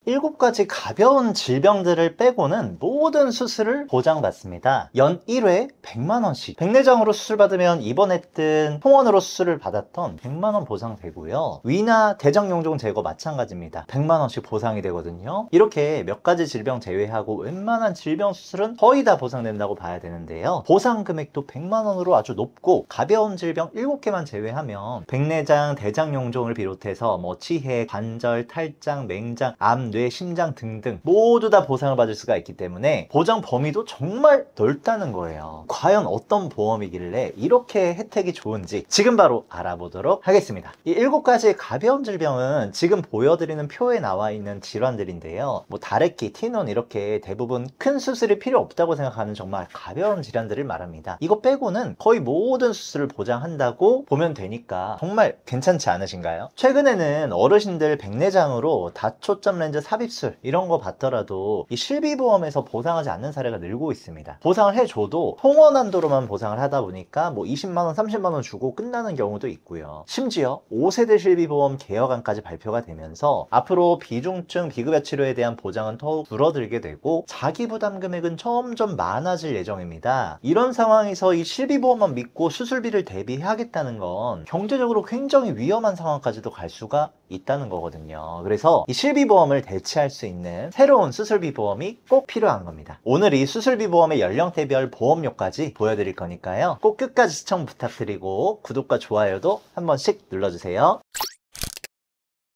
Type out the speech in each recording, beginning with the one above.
7가지 가벼운 질병들을 빼고는 모든 수술을 보장받습니다. 연 1회 100만원씩, 백내장으로 수술받으면 입원했든 통원으로 수술을 받았던 100만원 보상되고요. 위나 대장용종 제거 마찬가지입니다. 100만원씩 보상이 되거든요. 이렇게 몇 가지 질병 제외하고 웬만한 질병 수술은 거의 다 보상된다고 봐야 되는데요. 보상 금액도 100만원으로 아주 높고, 가벼운 질병 7개만 제외하면 백내장, 대장용종을 비롯해서 치해, 관절, 탈장, 맹장, 암, 뇌, 심장 등등 모두 다 보상을 받을 수가 있기 때문에 보장 범위도 정말 넓다는 거예요. 과연 어떤 보험이길래 이렇게 혜택이 좋은지 지금 바로 알아보도록 하겠습니다. 이 7가지 가벼운 질병은 지금 보여드리는 표에 나와 있는 질환들인데요. 다래끼, 티눈 이렇게 대부분 큰 수술이 필요 없다고 생각하는 정말 가벼운 질환들을 말합니다. 이거 빼고는 거의 모든 수술을 보장한다고 보면 되니까 정말 괜찮지 않으신가요? 최근에는 어르신들 백내장으로 다초점 렌즈 삽입술 이런 거 받더라도 이 실비보험에서 보상하지 않는 사례가 늘고 있습니다. 보상을 해줘도 통원 한도로만 보상을 하다 보니까 20만원, 30만원 주고 끝나는 경우도 있고요. 심지어 5세대 실비보험 개혁안까지 발표가 되면서 앞으로 비중증, 비급여 치료에 대한 보장은 더욱 줄어들게 되고 자기 부담 금액은 점점 많아질 예정입니다. 이런 상황에서 이 실비보험만 믿고 수술비를 대비하겠다는 건 경제적으로 굉장히 위험한 상황까지도 갈 수가 있다는 거거든요. 그래서 이 실비보험을 대체할 수 있는 새로운 수술비 보험이 꼭 필요한 겁니다. 오늘 이 수술비 보험의 연령대별 보험료까지 보여드릴 거니까요. 꼭 끝까지 시청 부탁드리고 구독과 좋아요도 한 번씩 눌러주세요.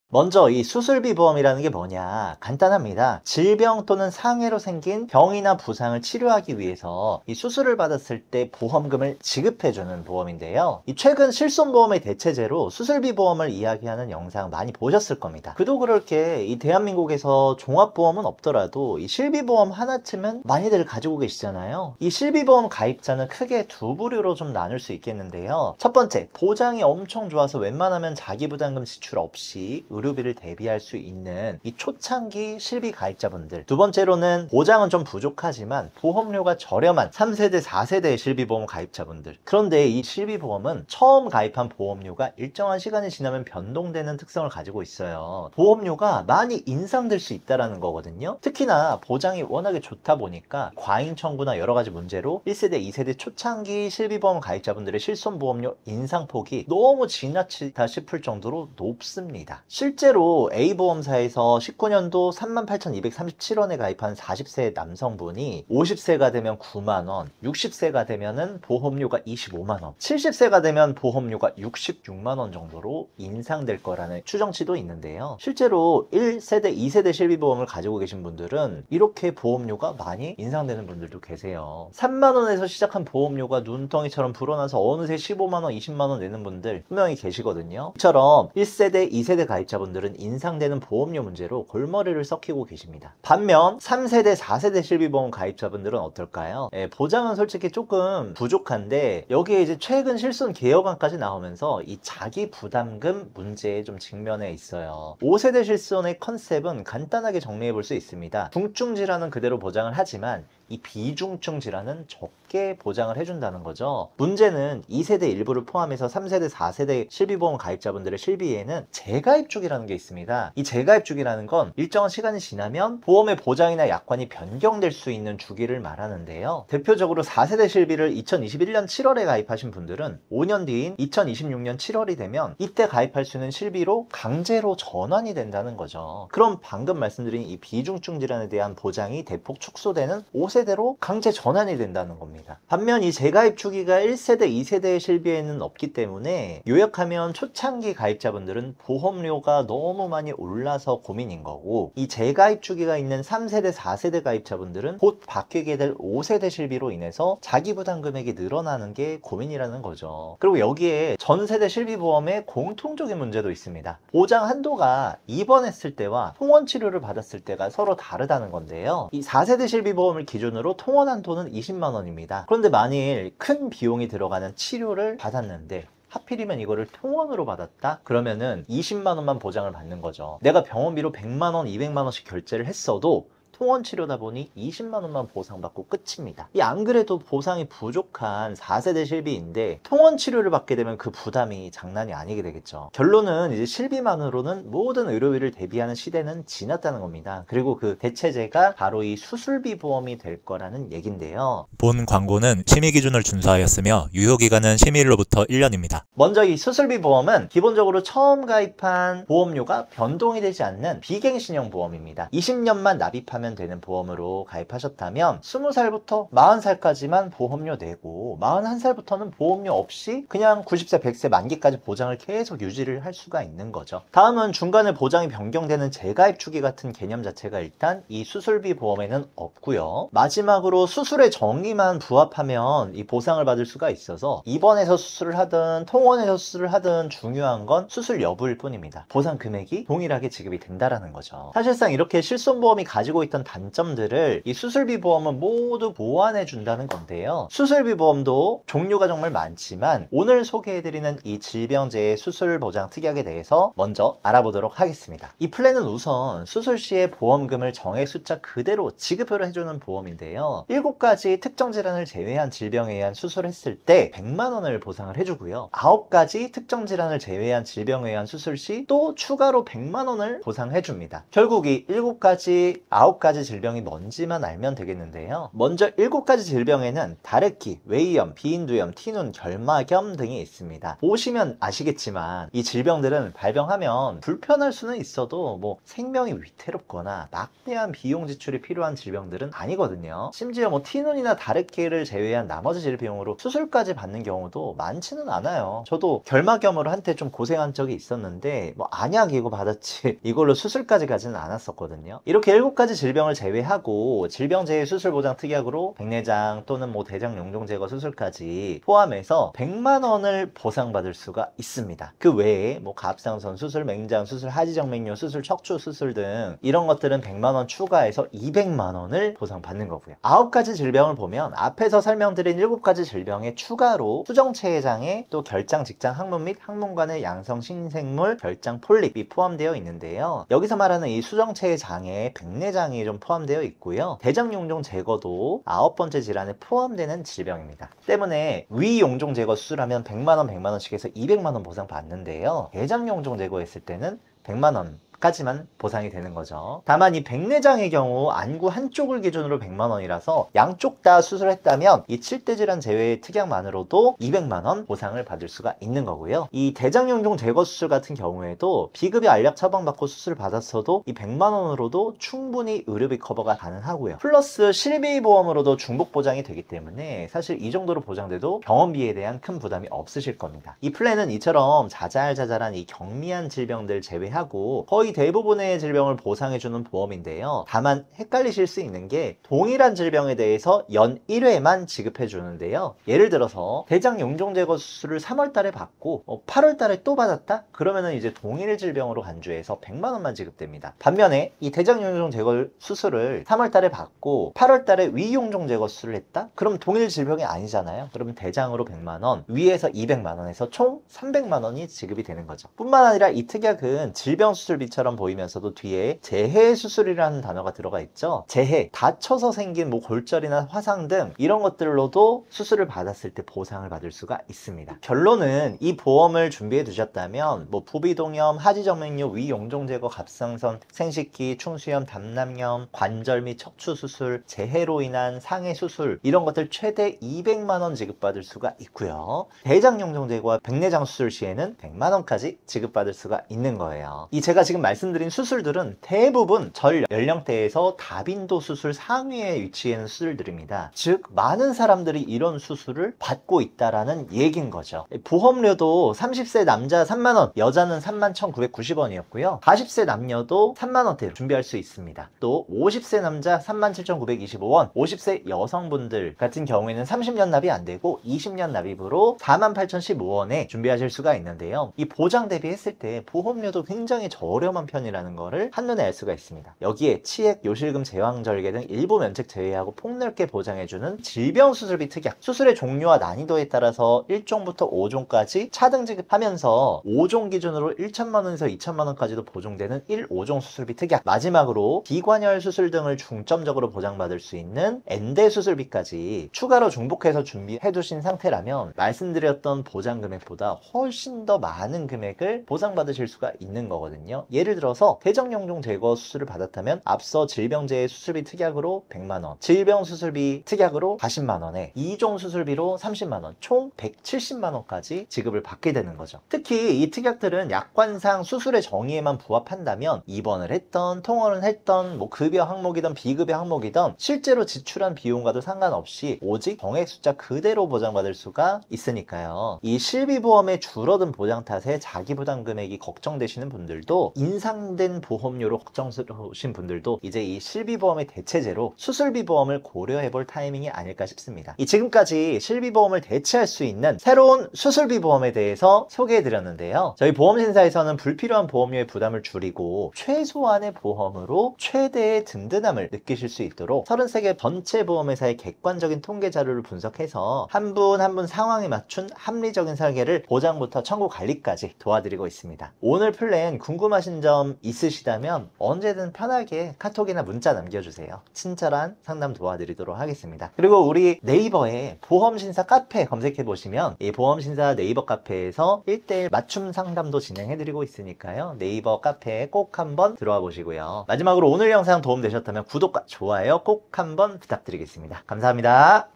먼저 이 수술비 보험이라는 게 뭐냐, 간단합니다. 질병 또는 상해로 생긴 병이나 부상을 치료하기 위해서 이 수술을 받았을 때 보험금을 지급해주는 보험인데요. 이 최근 실손보험의 대체제로 수술비 보험을 이야기하는 영상 많이 보셨을 겁니다. 그도 그렇게 이 대한민국에서 종합보험은 없더라도 이 실비보험 하나쯤은 많이들 가지고 계시잖아요. 이 실비보험 가입자는 크게 두 부류로 좀 나눌 수 있겠는데요. 첫 번째, 보장이 엄청 좋아서 웬만하면 자기부담금 지출 없이 의료비를 대비할 수 있는 이 초창기 실비 가입자분들. 두 번째로는 보장은 좀 부족하지만 보험료가 저렴한 3세대, 4세대 실비보험 가입자분들. 그런데 이 실비보험은 처음 가입한 보험료가 일정한 시간이 지나면 변동되는 특성을 가지고 있어요. 보험료가 많이 인상될 수 있다는 거거든요. 특히나 보장이 워낙에 좋다 보니까 과잉 청구나 여러 가지 문제로 1세대, 2세대 초창기 실비보험 가입자분들의 실손보험료 인상폭이 너무 지나치다 싶을 정도로 높습니다. 실제로 A보험사에서 19년도 38,237원에 가입한 40세 남성분이 50세가 되면 9만원, 60세가 되면 보험료가 25만원, 70세가 되면 보험료가 66만원 정도로 인상될 거라는 추정치도 있는데요. 실제로 1세대, 2세대 실비보험을 가지고 계신 분들은 이렇게 보험료가 많이 인상되는 분들도 계세요. 3만원에서 시작한 보험료가 눈덩이처럼 불어나서 어느새 15만원, 20만원 내는 분들 분명히 계시거든요. 이처럼 1세대, 2세대 가입자분들은 인상되는 보험료 문제로 골머리를 썩히고 계십니다. 반면 3세대, 4세대 실비보험 가입자분들은 어떨까요? 보장은 솔직히 조금 부족한데 여기에 이제 최근 실손 개혁안까지 나오면서 이 자기 부담금 문제에 좀 직면해 있어요. 5세대 실손의 컨셉은 간단하게 정리해 볼 수 있습니다. 중증 질환은 그대로 보장을 하지만 이 비중증 질환은 적게 보장을 해준다는 거죠. 문제는 2세대 일부를 포함해서 3세대, 4세대 실비보험 가입자분들의 실비에는 재가입 주기라는 게 있습니다. 이 재가입 주기라는 건 일정한 시간이 지나면 보험의 보장이나 약관이 변경될 수 있는 주기를 말하는데요. 대표적으로 4세대 실비를 2021년 7월에 가입하신 분들은 5년 뒤인 2026년 7월이 되면 이때 가입할 수 있는 실비로 강제로 전환이 된다는 거죠. 그럼 방금 말씀드린 이 비중증 질환에 대한 보장이 대폭 축소되는 5세대로 강제 전환이 된다는 겁니다. 반면 이 재가입 주기가 1세대, 2세대의 실비에는 없기 때문에 요약하면 초창기 가입자분들은 보험료가 너무 많이 올라서 고민인 거고, 이 재가입 주기가 있는 3세대, 4세대 가입자분들은 곧 바뀌게 될 5세대 실비로 인해서 자기 부담 금액이 늘어나는 게 고민이라는 거죠. 그리고 여기에 전세대 실비보험의 공통적인 문제도 있습니다. 보장 한도가 입원했을 때와 통원 치료를 받았을 때가 서로 다르다는 건데요. 이 4세대 실비보험을 기준으로 통원 한도는 20만 원입니다. 그런데 만일 큰 비용이 들어가는 치료를 받았는데 하필이면 이거를 통원으로 받았다? 그러면은 20만 원만 보장을 받는 거죠. 내가 병원비로 100만 원, 200만 원씩 결제를 했어도 통원 치료다 보니 20만 원만 보상받고 끝입니다. 이 안 그래도 보상이 부족한 4세대 실비인데 통원 치료를 받게 되면 그 부담이 장난이 아니게 되겠죠. 결론은 이제 실비만으로는 모든 의료비를 대비하는 시대는 지났다는 겁니다. 그리고 그 대체제가 바로 이 수술비 보험이 될 거라는 얘긴데요. 본 광고는 심의 기준을 준수하였으며 유효기간은 심의일로부터 1년입니다. 먼저 이 수술비 보험은 기본적으로 처음 가입한 보험료가 변동이 되지 않는 비갱신형 보험입니다. 20년만 납입하면 되는 보험으로 가입하셨다면 20살부터 40살까지만 보험료 내고 41살부터는 보험료 없이 그냥 90세, 100세 만기까지 보장을 계속 유지를 할 수가 있는 거죠. 다음은 중간에 보장이 변경되는 재가입 주기 같은 개념 자체가 일단 이 수술비 보험에는 없고요. 마지막으로 수술의 정의만 부합하면 이 보상을 받을 수가 있어서 입원해서 수술을 하든 통원에서 수술을 하든 중요한 건 수술 여부일 뿐입니다. 보상 금액이 동일하게 지급이 된다라는 거죠. 사실상 이렇게 실손보험이 가지고 있던 단점들을 이 수술비 보험은 모두 보완해 준다는 건데요. 수술비 보험도 종류가 정말 많지만 오늘 소개해드리는 이 질병재해 수술보장 특약에 대해서 먼저 알아보도록 하겠습니다. 이 플랜은 우선 수술 시에 보험금을 정액 숫자 그대로 지급을 해주는 보험인데요. 7가지 특정 질환을 제외한 질병에 의한 수술했을 때 100만 원을 보상을 해주고요. 9가지 특정 질환을 제외한 질병에 의한 수술 시 또 추가로 100만 원을 보상해줍니다. 결국 이 7가지, 9가지 질병이 뭔지만 알면 되겠는데요. 먼저 7가지 질병에는 다래끼, 외이염, 비인두염, 티눈, 결막염 등이 있습니다. 보시면 아시겠지만 이 질병들은 발병하면 불편할 수는 있어도 뭐 생명이 위태롭거나 막대한 비용 지출이 필요한 질병들은 아니거든요. 심지어 뭐 티눈이나 다래끼를 제외한 나머지 질병으로 수술까지 받는 경우도 많지는 않아요. 저도 결막염으로 한때 좀 고생한 적이 있었는데 뭐 안약이고 받았지 이걸로 수술까지 가지는 않았었거든요. 이렇게 7가지 질병을 제외하고 질병재해 수술보장 특약으로 백내장 또는 뭐 대장 용종 제거 수술까지 포함해서 100만 원을 보상받을 수가 있습니다. 그 외에 뭐 갑상선 수술, 맹장 수술, 하지정맥류 수술, 척추 수술 등 이런 것들은 100만 원 추가해서 200만 원을 보상받는 거고요. 9가지 질병을 보면 앞에서 설명드린 7가지 질병에 추가로 수정체외 장애, 또 결장 직장 항문 및 항문관의 양성 신생물 결장 폴립이 포함되어 있는데요. 여기서 말하는 이 수정체외 장애, 백내장이 좀 포함되어 있고요. 대장 용종 제거도 9번째 질환에 포함되는 질병입니다. 때문에 위 용종 제거 수술하면 100만 원, 100만 원씩 해서 200만 원 보상 받는데요. 대장 용종 제거했을 때는 100만 원 까지만 보상이 되는 거죠. 다만 이 백내장의 경우 안구 한쪽을 기준으로 100만 원이라서 양쪽 다 수술했다면 이 7대 질환 제외의 특약만으로도 200만 원 보상을 받을 수가 있는 거고요. 이 대장용종 제거 수술 같은 경우에도 비급여 알약 처방받고 수술 받았어도 이 100만 원으로도 충분히 의료비 커버가 가능하고요. 플러스 실비보험으로도 중복 보장이 되기 때문에 사실 이 정도로 보장돼도 병원비에 대한 큰 부담이 없으실 겁니다. 이 플랜은 이처럼 자잘자잘한 이 경미한 질병들 제외하고 거의 대부분의 질병을 보상해주는 보험인데요. 다만 헷갈리실 수 있는 게 동일한 질병에 대해서 연 1회만 지급해주는데요. 예를 들어서 대장 용종 제거 수술을 3월 달에 받고 8월 달에 또 받았다? 그러면은 이제 동일 질병으로 간주해서 100만 원만 지급됩니다. 반면에 이 대장 용종 제거 수술을 3월 달에 받고 8월 달에 위 용종 제거 수술을 했다? 그럼 동일 질병이 아니잖아요. 그러면 대장으로 100만 원, 위에서 200만 원에서 총 300만 원이 지급이 되는 거죠. 뿐만 아니라 이 특약은 질병 수술비처럼 보이면서도 뒤에 재해 수술이라는 단어가 들어가 있죠. 재해, 다쳐서 생긴 뭐 골절이나 화상 등 이런 것들로도 수술을 받았을 때 보상을 받을 수가 있습니다. 결론은 이 보험을 준비해 두셨다면 뭐 부비동염, 하지정맥류, 위용종 제거, 갑상선, 생식기, 충수염, 담낭염, 관절 및 척추 수술, 재해로 인한 상해 수술 이런 것들 최대 200만 원 지급받을 수가 있고요. 대장 용종 제거와 백내장 수술 시에는 100만 원까지 지급받을 수가 있는 거예요. 이 제가 지금 말씀드린 수술들은 대부분 전 연령대에서 다빈도 수술 상위에 위치해 있는 수술들입니다. 즉 많은 사람들이 이런 수술을 받고 있다라는 얘기인 거죠. 보험료도 30세 남자 3만 원, 여자는 31,990원이었고요. 40세 남녀도 3만 원대 준비할 수 있습니다. 또 50세 남자 37,925원, 50세 여성분들 같은 경우에는 30년 납입 안 되고 20년 납입으로 48,015원에 준비하실 수가 있는데요. 이 보장 대비했을 때 보험료도 굉장히 저렴 저렴한 편이라는 거를 한눈에 알 수가 있습니다. 여기에 치액, 요실금, 제왕절개 등 일부 면책 제외하고 폭넓게 보장해주는 질병수술비 특약, 수술의 종류와 난이도에 따라서 1종부터 5종까지 차등 지급하면서 5종 기준으로 1천만 원에서 2천만 원까지도 보증되는 1, 5종 수술비 특약, 마지막으로 비관열 수술 등을 중점적으로 보장받을 수 있는 엔대 수술비까지 추가로 중복해서 준비해 두신 상태라면 말씀드렸던 보장 금액보다 훨씬 더 많은 금액을 보상받으실 수가 있는 거거든요. 예를 들어서 대정영종 제거 수술을 받았다면 앞서 질병재해 수술비 특약으로 100만 원, 질병수술비 특약으로 40만 원에 2종 수술비로 30만 원, 총 170만 원까지 지급을 받게 되는 거죠. 특히 이 특약들은 약관상 수술의 정의에만 부합한다면 입원을 했던, 통원을 했던, 급여 항목이든 비급여 항목이든 실제로 지출한 비용과도 상관없이 오직 병액 숫자 그대로 보장받을 수가 있으니까요. 이 실비보험의 줄어든 보장 탓에 자기 부담 금액이 걱정되시는 분들도, 인상된 보험료로 걱정스러우신 분들도 이제 이 실비보험의 대체제로 수술비보험을 고려해볼 타이밍이 아닐까 싶습니다. 지금까지 실비보험을 대체할 수 있는 새로운 수술비보험에 대해서 소개해드렸는데요. 저희 보험신사에서는 불필요한 보험료의 부담을 줄이고 최소한의 보험으로 최대의 든든함을 느끼실 수 있도록 33개 전체 보험회사의 객관적인 통계 자료를 분석해서 한 분 한 분 상황에 맞춘 합리적인 설계를 보장부터 청구 관리까지 도와드리고 있습니다. 오늘 플랜 궁금하신 점 있으시다면 언제든 편하게 카톡이나 문자 남겨주세요. 친절한 상담 도와드리도록 하겠습니다. 그리고 우리 네이버에 보험신사 카페 검색해보시면 이 보험신사 네이버 카페에서 1:1 맞춤 상담도 진행해드리고 있으니까요. 네이버 카페에 꼭 한번 들어와 보시고요. 마지막으로 오늘 영상 도움되셨다면 구독과 좋아요 꼭 한번 부탁드리겠습니다. 감사합니다.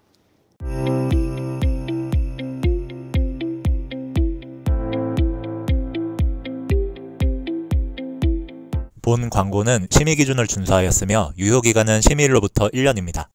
본 광고는 심의 기준을 준수하였으며 유효기간은 심의일로부터 1년입니다.